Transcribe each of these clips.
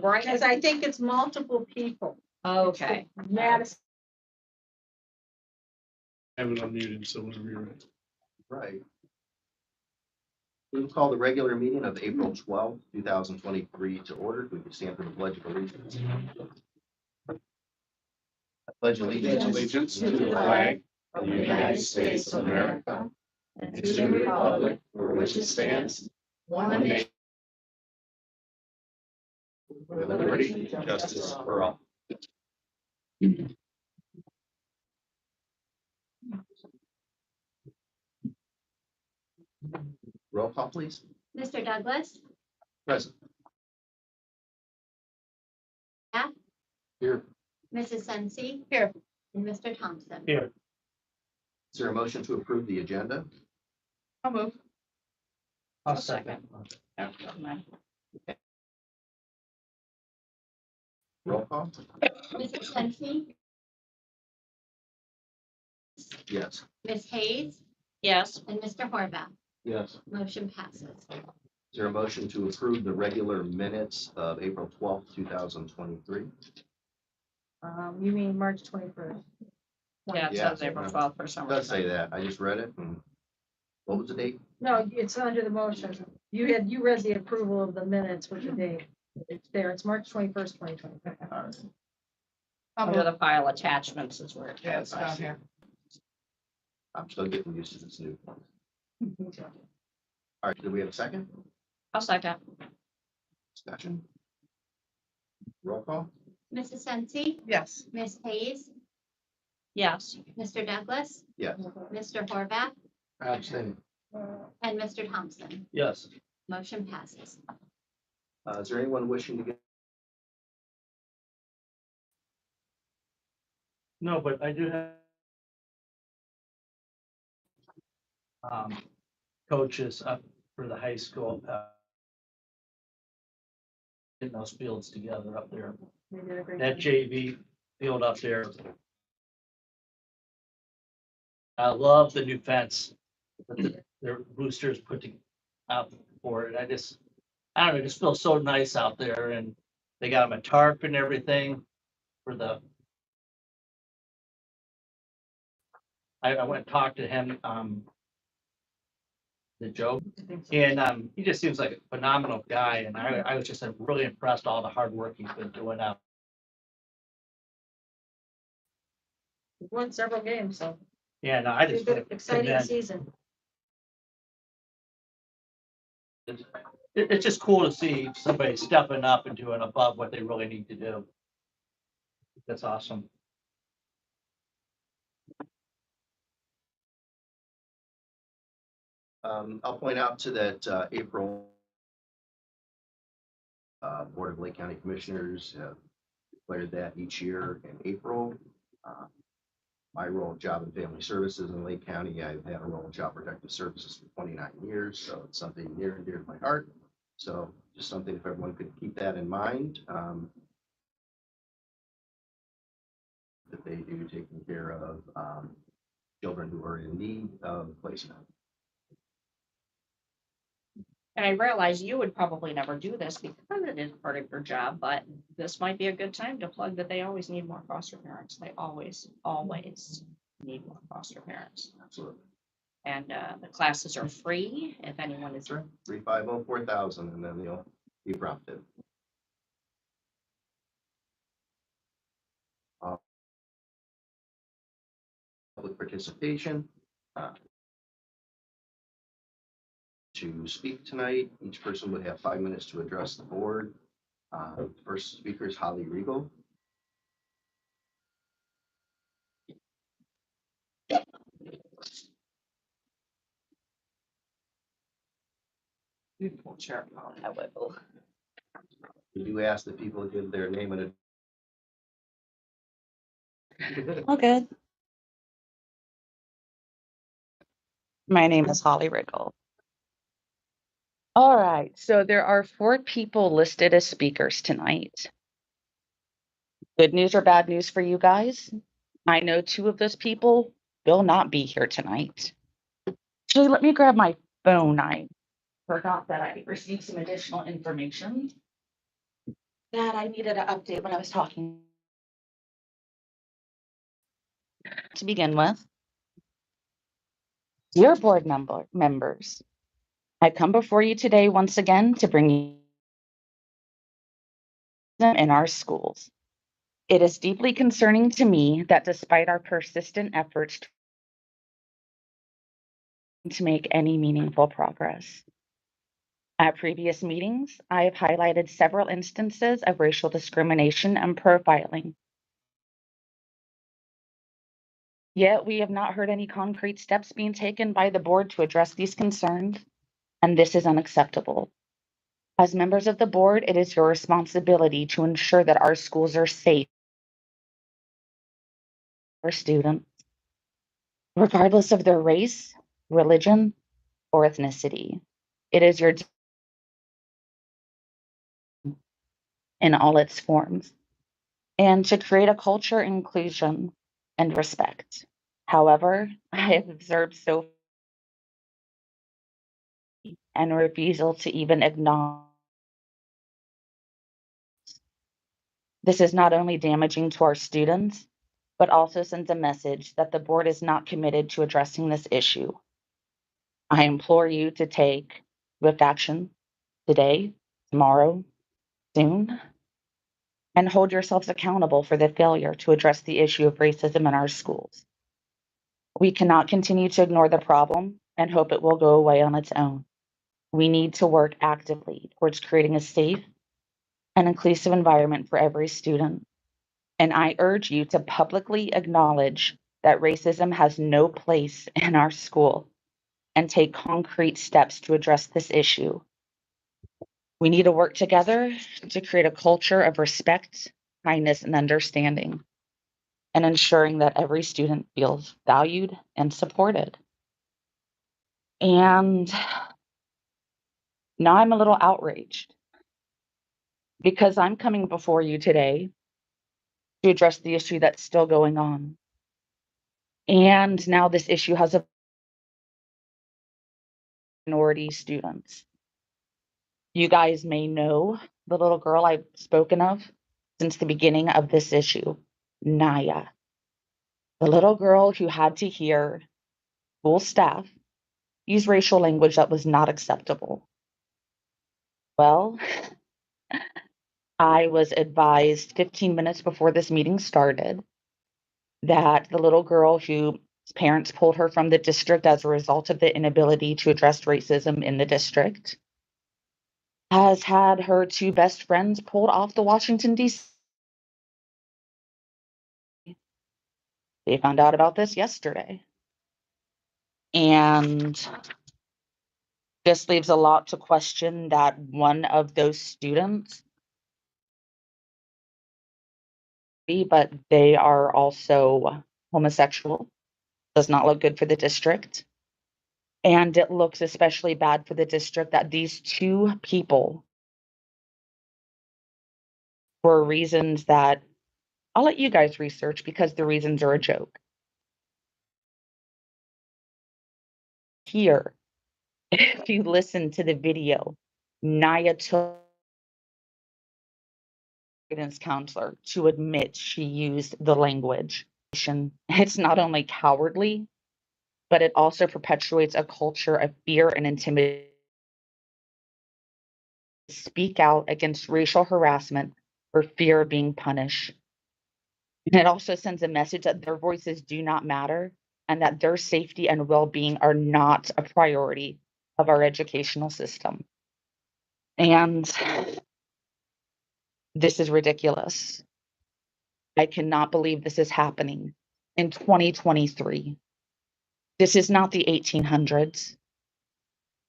Because I think it's multiple people. Okay. Madison. I have it unmuted, so whenever you're ready. Right. We'll call the regular meeting of April 12th, 2023 to order. We can stand for the pledge of allegiance. I pledge allegiance To the flag of the United States of America and to the republic for which it stands, one nation. With liberty and justice for all. Roll call, please. Mr. Douglas, Present. Yeah. Here. Mrs. Sensi. Here. And Mr. Thompson. Here. Is there a motion to approve the agenda? I'll move. I'll second. Roll call? Mrs. Sensi, Yes. Ms. Hayes, Yes. and Mr. Horvath. Yes. Motion passes. Is there a motion to approve the regular minutes of April 12th, 2023? You mean March 21st? Yeah, it Yeah. says April 12th for some It does reason. say that. I just read it. And what was the date? No, it's under the motion. You read the approval of the minutes with the date. It's there. It's March 21st, 2025. Under the file attachments is where it Yeah, goes. it's down here. I'm still getting used to this new one. All right, do we have a second? I'll second. Discussion? Roll call? Mrs. Sensi, Yes. Ms. Hayes, Yes. Mr. Douglas, Yes. Mr. Horvath, Abstain. and Mr. Thompson. Yes. Motion passes. Is there anyone wishing to get? No, but I do have coaches up for the high school. In those fields together up there, They did a great that job. JV field up there. I love the new fence that their boosters putting up for it. I don't know, it just feels so nice out there, and they got them a tarp and everything for the. I went and talked to him, the Joe, and he just seems like a phenomenal guy, and I was just really impressed all the hard work he's been doing out. We've won several games, so Yeah, no, I it's just a good, exciting commend- season. it's just cool to see somebody stepping up and doing above what they really need to do. That's awesome. I'll point out to that April Board of Lake County Commissioners declared that each year in April. My role in Job and Family Services in Lake County, I've had a role in Child Protective Services for 29 years, so it's something near and dear to my heart. So just something if everyone could keep that in mind. That they do taking care of children who are in need of placement. And I realize you would probably never do this because it is part of your job, but this might be a good time to plug that they always need more foster parents. They always need more foster parents. Absolutely. And the classes are free if anyone is. 350-4000, and then you'll be prompted. Public participation. To speak tonight, each person would have 5 minutes to address the board. First speaker is Holly Regal. Sure, I will. We do ask that people give their name and All good. My name is Holly Riggle. All right, so there are 4 people listed as speakers tonight. Good news or bad news for you guys? I know 2 of those people will not be here tonight. Actually, let me grab my phone. I forgot that I received some additional information. that I needed an update when I was talking. To begin with, dear board members, I come before you today once again to bring you in our schools. It is deeply concerning to me that despite our persistent efforts to make any meaningful progress. At previous meetings, I have highlighted several instances of racial discrimination and profiling. Yet we have not heard any concrete steps being taken by the board to address these concerns, and this is unacceptable. As members of the board, it is your responsibility to ensure that our schools are safe for students, regardless of their race, religion, or ethnicity. It is your in all its forms, and to create a culture of inclusion and respect. However, I have observed so and refusal to even acknowledge this is not only damaging to our students, but also sends a message that the board is not committed to addressing this issue. I implore you to take swift action today, tomorrow, soon, and hold yourselves accountable for the failure to address the issue of racism in our schools. We cannot continue to ignore the problem and hope it will go away on its own. We need to work actively towards creating a safe and inclusive environment for every student. And I urge you to publicly acknowledge that racism has no place in our school and take concrete steps to address this issue. We need to work together to create a culture of respect, kindness, and understanding, and ensuring that every student feels valued and supported. And now I'm a little outraged because I'm coming before you today to address the issue that's still going on. And now this issue has a minority students. You guys may know the little girl I've spoken of since the beginning of this issue, Naya, the little girl who had to hear school staff use racial language that was not acceptable. Well, I was advised 15 minutes before this meeting started that the little girl whose parents pulled her from the district as a result of the inability to address racism in the district has had her two best friends pulled off the Washington, D.C. They found out about this yesterday. And this leaves a lot to question that one of those students, but they are also homosexual, does not look good for the district. And it looks especially bad for the district that these two people, for reasons that I'll let you guys research because the reasons are a joke. Here, if you listen to the video, Naya took guidance counselor to admit she used the language. It's not only cowardly, but it also perpetuates a culture of fear and intimidation. Speak out against racial harassment for fear of being punished. And it also sends a message that their voices do not matter and that their safety and well-being are not a priority of our educational system. And this is ridiculous. I cannot believe this is happening in 2023. This is not the 1800s.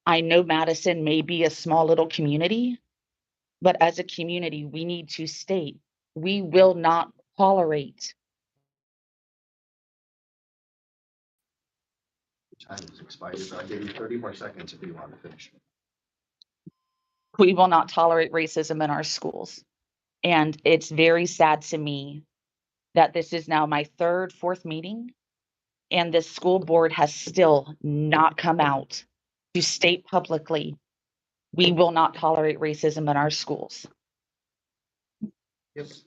I know Madison may be a small little community, but as a community, we need to state we will not tolerate. Time has expired, so I'll give you 30 more seconds if you want to finish. We will not tolerate racism in our schools. And it's very sad to me that this is now my third, fourth meeting, and the school board has still not come out to state publicly, we will not tolerate racism in our schools. Yes.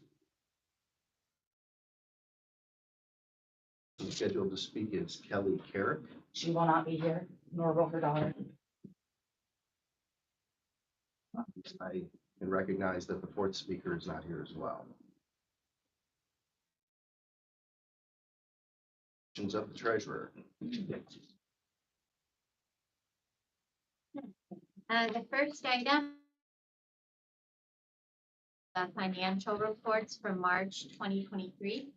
Scheduled to speak is Kelly Carrick. She will not be here, nor will her daughter. I can recognize that the fourth speaker is not here as well. Questions of the treasurer. The first item, financial reports for March 2023.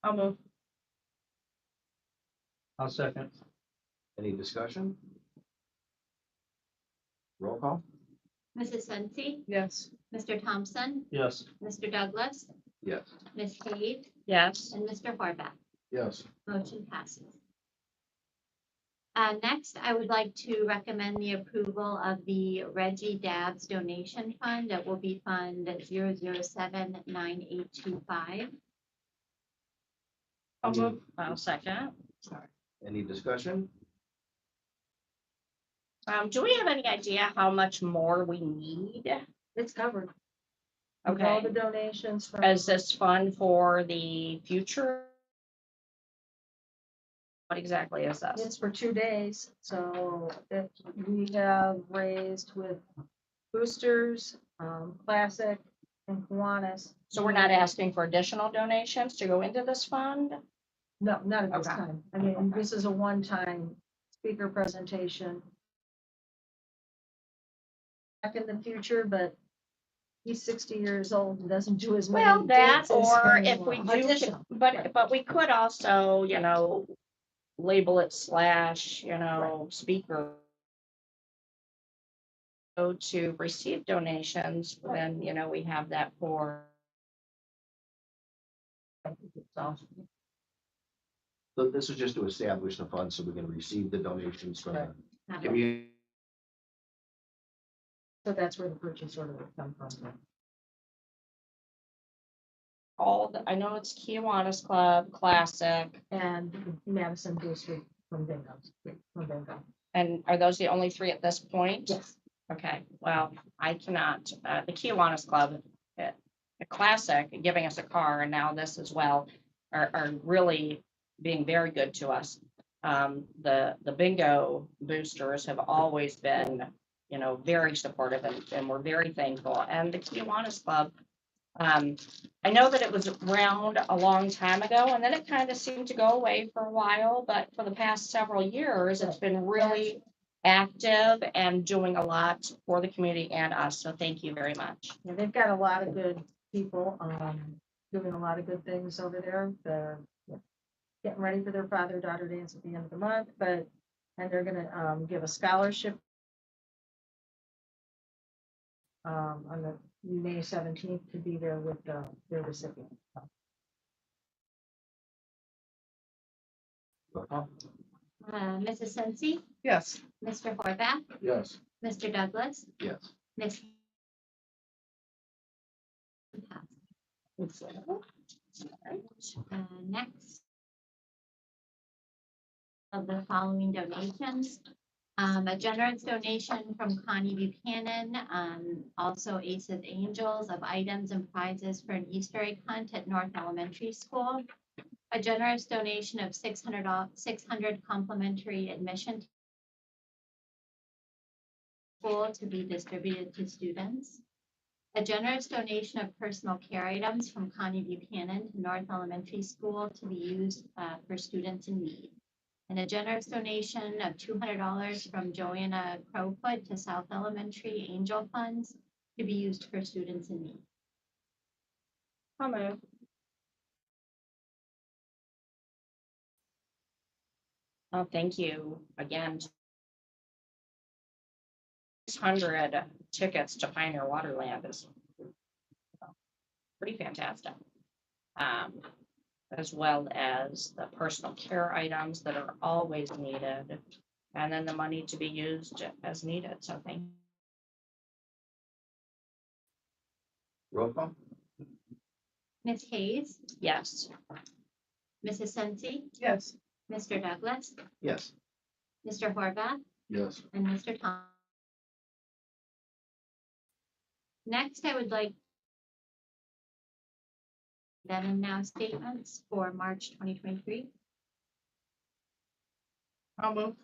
I'll move. I'll second. Any discussion? Roll call? Mrs. Sensi, Yes. Mr. Thompson, Yes. Mr. Douglas, Yes. Ms. Hayes, Yes. and Mr. Horvath. Yes. Motion passes. Next, I would like to recommend the approval of the Reggie Dabbs donation fund. That will be Fund 0079825. I'll move. I'll second. Any discussion? Do we have any idea how much more we need? It's covered. With all Okay, the donations from. is this fund for the future? What exactly is this? It's for 2 days, so if we have raised with boosters, classic and Kiwanis. So we're not asking for additional donations to go into this fund? No, not at this Okay. time. I mean, this is a one-time speaker presentation. Back in the future, but he's 60 years old and doesn't do as many. Well, that, dances or if we anymore. do, Additional. but we could also, label it slash, speaker. Go to receive donations, then, we have that for. So, So this is just to establish the fund so we can receive the donations from Right. the community. So that's where the purchase order would come from. I know it's Kiwanis Club, Classic, And Madison booster from Bingo. and are those the only three at this point? Yes. Okay, well, I cannot, the Kiwanis Club, the Classic, giving us a car, and now this as well, are really being very good to us. The bingo boosters have always been, very supportive, and we're very thankful. And the Kiwanis Club, I know that it was around a long time ago, and then it kind of seemed to go away for a while, but for the past several years, it's been really active and doing a lot for the community and us. So thank you very much. Yeah, they've got a lot of good people, doing a lot of good things over there. They're getting ready for their father-daughter dance at the end of the month, and they're gonna, give a scholarship on the May 17th to be there with, their recipient. Roll call? Mrs. Sensi, Yes. Mr. Horvath, Yes. Mr. Douglas, Yes. Ms. Next. Of the following donations. A generous donation from Connie Buchanan, also Aces Angels, of items and prizes for an Easter egg hunt at North Elementary School. A generous donation of 600 complimentary admission school to be distributed to students. A generous donation of personal care items from Connie Buchanan to North Elementary School to be used for students in need. And a generous donation of $200 from Joanna Crowfoot to South Elementary Angel Funds to be used for students in need. I'll move. Oh, thank you again. 600 tickets to Pioneer Waterland is pretty fantastic. As well as the personal care items that are always needed, and then the money to be used as needed. So thank you. Roll call? Ms. Hayes, Yes. Mrs. Sensi, Yes. Mr. Douglas, Yes. Mr. Horvath, Yes. and Mr. Thompson. Next, I would like then and now statements for March 2023. I'll move.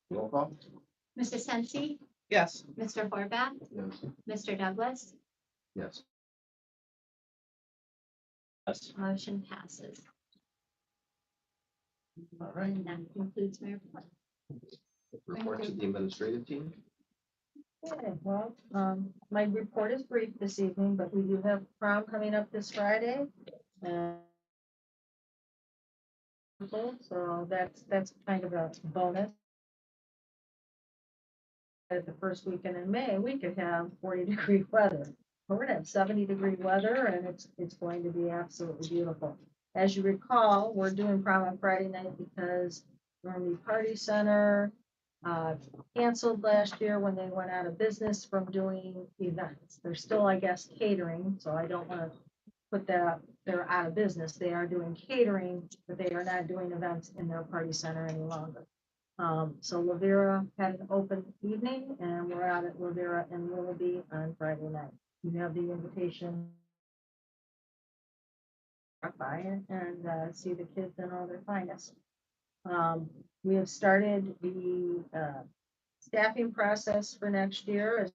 Roll call? Mrs. Sensi, Yes. Mr. Horvath, Yes. Mr. Douglas, Yes. Yes. motion passes. All right. And that concludes my report. Report to the administrative team. Okay, well, my report is brief this evening, but we do have prom coming up this Friday. And so that's kind of a bonus. At the first weekend in May, we could have 40-degree weather. We're gonna have 70-degree weather and it's going to be absolutely beautiful. As you recall, we're doing prom on Friday night because Normandy Party Center canceled last year when they went out of business from doing events. They're still, I guess, catering, so I don't want to put that, they're out of business. They are doing catering, but they are not doing events in their party center any longer. So Lavera had an open evening and we're out at Lavera and Willoughby on Friday night. You have the invitation. Drop by and see the kids in all their finest. We have started the staffing process for next year.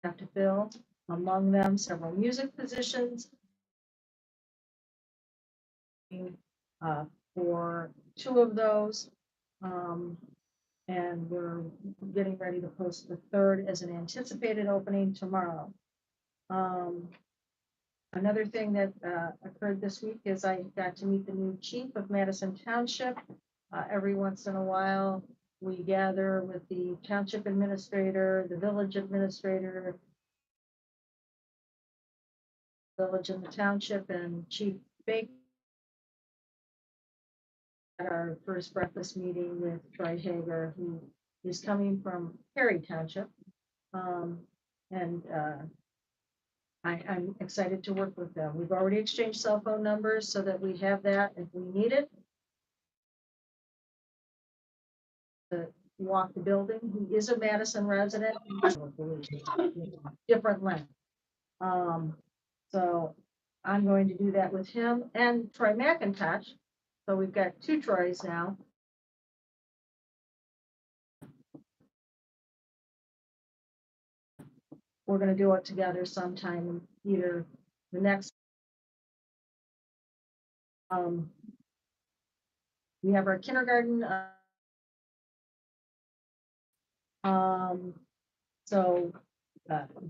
Have to fill among them several music positions. For 2 of those. And we're getting ready to post the 3rd as an anticipated opening tomorrow. Another thing that occurred this week is I got to meet the new chief of Madison Township. Every once in a while, we gather with the township administrator, the village administrator, village and the township, and Chief Baker at our first breakfast meeting with Troy Hager, who is coming from Perry Township. I'm excited to work with them. We've already exchanged cell phone numbers so that we have that if we need it. To walk the building. He is a Madison resident. Different length. So I'm going to do that with him and Troy McIntosh. So we've got 2 Troys now. We're gonna do it together sometime, either the next. We have our kindergarten. So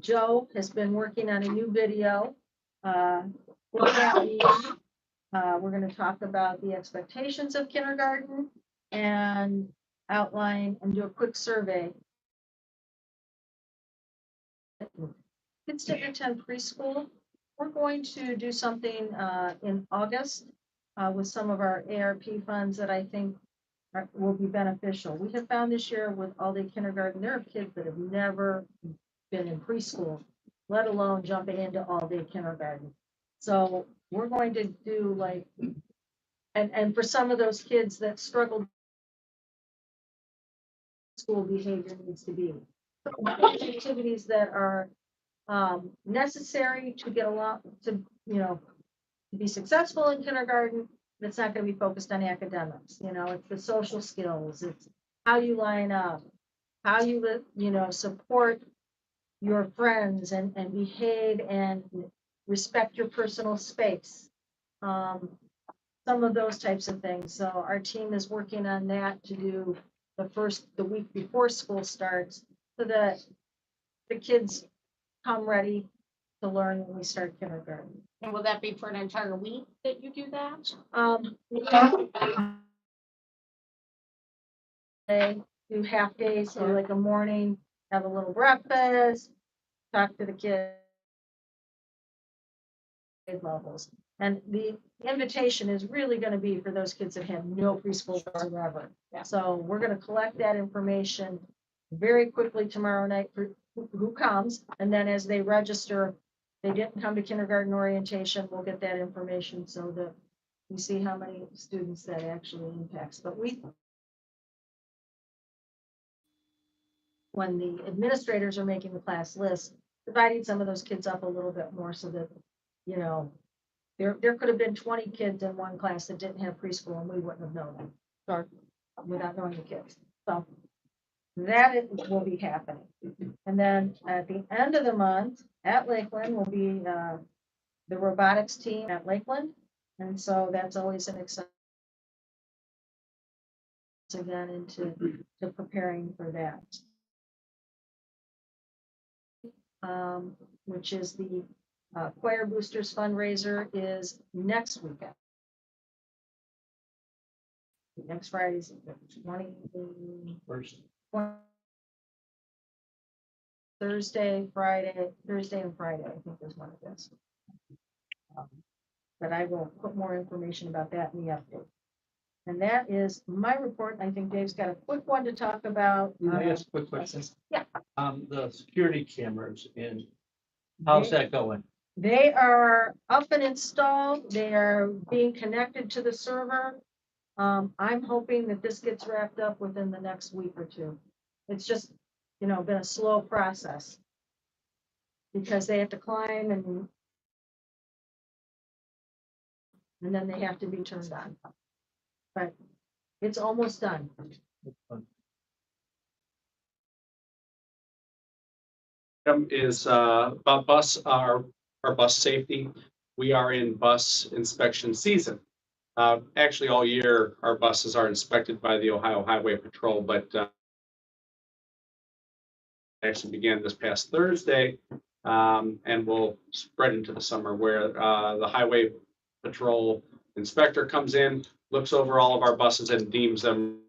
Joe has been working on a new video. For that meeting. We're gonna talk about the expectations of kindergarten and outline and do a quick survey. Kids that attend preschool, we're going to do something in August with some of our ARP funds that I think will be beneficial. We have found this year with all-day kindergarten, there are kids that have never been in preschool, let alone jumping into all-day kindergarten. So we're going to do like, and for some of those kids that struggle, school behavior needs to be. Activities that are necessary to get along, to be successful in kindergarten. It's not going to be focused on academics. It's the social skills. It's how you line up, how you support your friends and behave and respect your personal space. Some of those types of things. So our team is working on that to do the week before school starts so that the kids come ready to learn when we start kindergarten. And will that be for an entire week that you do that? They do half days, so like a morning, have a little breakfast, talk to the kids. Levels. And the invitation is really going to be for those kids that have no preschool whatsoever. Yeah. So we're going to collect that information very quickly tomorrow night for who comes. And then as they register, they didn't come to kindergarten orientation, we'll get that information so that we see how many students that actually impacts. But we when the administrators are making the class list, dividing some of those kids up a little bit more so that, you know, there could have been 20 kids in one class that didn't have preschool and we wouldn't have known them. Or without knowing the kids. So will be happening. And then at the end of the month at Lakeland will be the robotics team at Lakeland. And so that's always an exciting again into preparing for that. Which is the Choir Boosters fundraiser is next weekend. Next Friday's 20. First, Thursday and Friday, I think is one of this. But I will put more information about that in the update. And that is my report. I think Dave's got a quick one to talk about. can I ask a quick question? Yeah. The security cameras and how's that going? They are up and installed. They are being connected to the server. I'm hoping that this gets wrapped up within the next week or two. It's just, been a slow process. Because they have to climb and then they have to be turned on. But it's almost done. Is about our bus safety. We are in bus inspection season. Actually, all year, our buses are inspected by the Ohio Highway Patrol, but actually began this past Thursday, and will spread into the summer where the Highway Patrol inspector comes in, looks over all of our buses and deems them.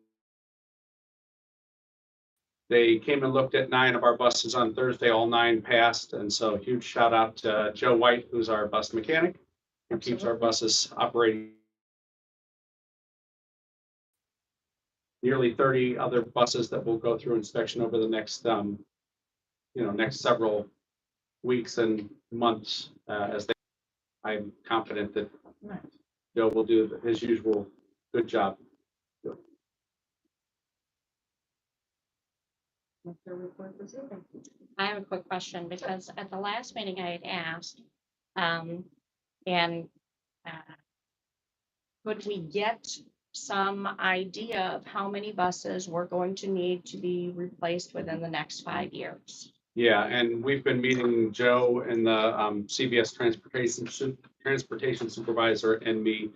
They came and looked at 9 of our buses on Thursday, all 9 passed, and so huge shout out to Joe White, who's our bus mechanic, who keeps our buses operating. Nearly 30 other buses that will go through inspection over the next, next several weeks and months, I'm confident that Joe will do his usual good job. I have a quick question because at the last meeting I had asked, and could we get some idea of how many buses we're going to need to be replaced within the next 5 years? Yeah, and we've been meeting Joe and the CVS transportation supervisor and me.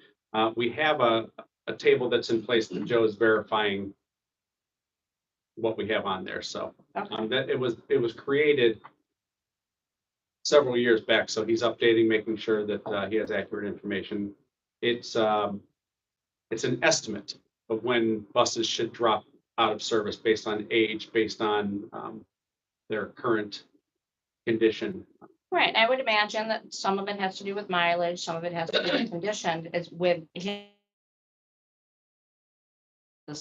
We have a table that's in place that Joe is verifying what we have on there. So that it was created several years back. So he's updating, making sure that he has accurate information. It's an estimate of when buses should drop out of service based on age, based on their current condition. Right, I would imagine that some of it has to do with mileage, some of it has to do with condition, is with this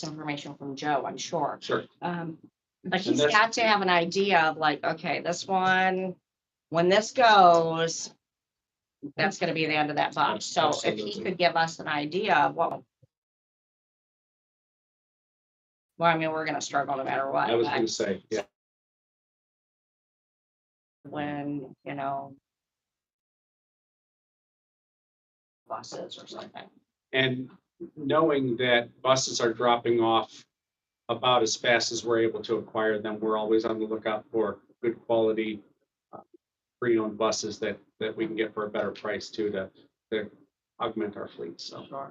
information from Joe, I'm sure. Sure. Like he's got to have an idea of like, okay, this one, when this goes, that's gonna be the end of that bus. So if he could give us an idea of what. Well, I mean, we're gonna struggle no matter what. I was going to say, yeah. When, buses or something. And knowing that buses are dropping off about as fast as we're able to acquire them, we're always on the lookout for good quality pre-owned buses that we can get for a better price too to augment our fleet. So. Sure.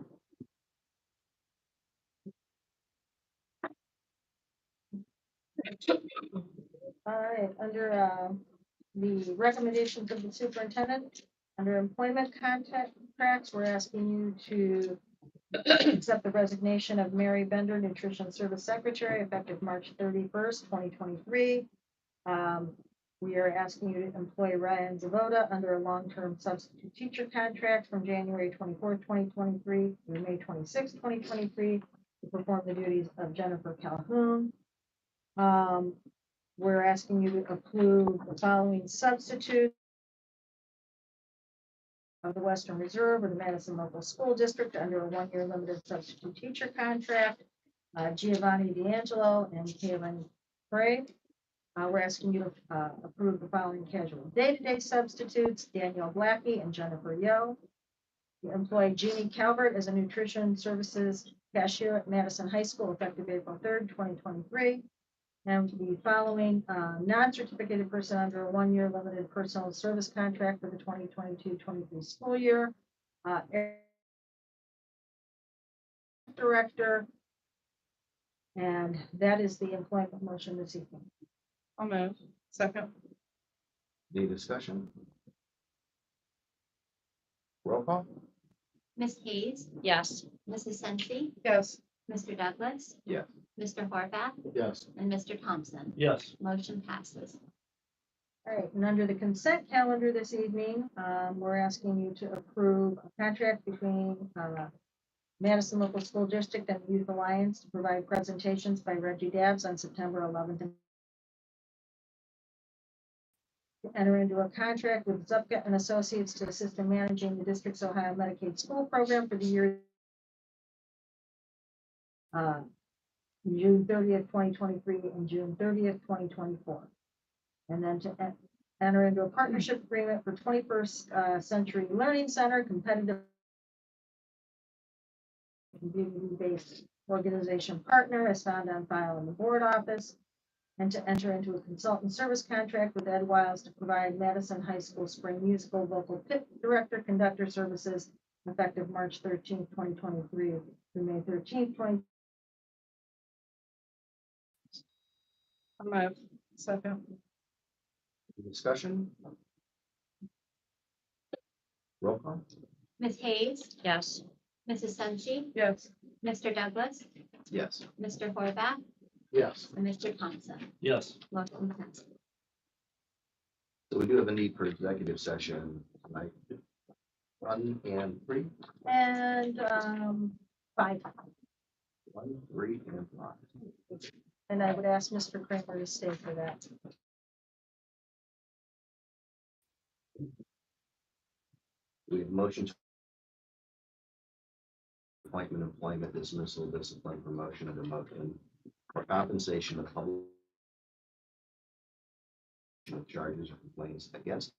All right, under the recommendations of the superintendent, under employment contracts, we're asking you to accept the resignation of Mary Bender, Nutrition Service Secretary, effective March 31st, 2023. We are asking you to employ Ryan Zavoda under a long-term substitute teacher contract from January 24th, 2023 through May 26th, 2023 to perform the duties of Jennifer Calhoun. We're asking you to approve the following substitute of the Western Reserve or the Madison Local School District under a 1-year limited substitute teacher contract, Giovanni D'Angelo and Kaylin Craig. We're asking you to approve the following casual day-to-day substitutes, Danielle Blackie and Jennifer Yo. You employ Jeannie Calvert as a nutrition services cashier at Madison High School effective April 3rd, 2023. And the following non-certificated person under a one-year limited personal service contract for the 2022-23 school year. Director. And that is the employment motion this evening. I'll move. Second. Any discussion? Roll call? Ms. Hayes, Yes. Mrs. Sensi, Yes. Mr. Douglas. Yes. Mr. Horvath Yes. and Mr. Thompson. Yes. Motion passes. All right, and under the consent calendar this evening, we're asking you to approve a contract between Madison Local School District and Youth Alliance to provide presentations by Reggie Dabbs on September 11th. To enter into a contract with Zupka and Associates to assist in managing the district's Ohio Medicaid school program for the year June 30th, 2023 and June 30th, 2024. And then to enter into a partnership agreement for 21st Century Learning Center, competitive community-based organization partner as found on file in the board office, and to enter into a consultant service contract with Ed Wiles to provide Madison High School Spring Musical Vocal Pit Director Conductor Services effective March 13th, 2023 through May 13th, 20. I'll move. Second. Any discussion? Roll call? Ms. Hayes, Yes. Mrs. Sensi, Yes. Mr. Douglas, Yes. Mr. Horvath Yes. and Mr. Thompson. Yes. Motion passes. So we do have a need for executive session tonight. 1 and 3, And 5. 1, 3, and 5. And I would ask Mr. Kramer to stay for that. We have motions. Appointment, employment, dismissal, discipline, promotion, and demotion, or compensation of public charges or complaints against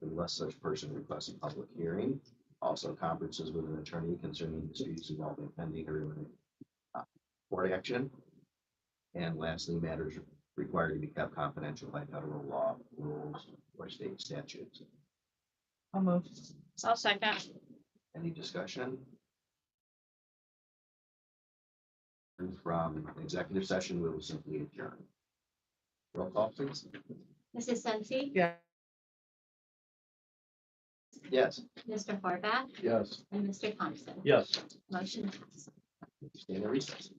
unless such person requests a public hearing. Also conferences with an attorney concerning disputes involving pending or imminent court action. And lastly, matters required to be kept confidential by federal law, rules, or state statutes. I'll move. I'll second. Any discussion? From executive session, we will simply adjourn. Roll call, please. Mrs. Sensi. Yeah. Yes. Mr. Horvath Yes. and Mr. Thompson. Yes. Motion passes. Stand at recess.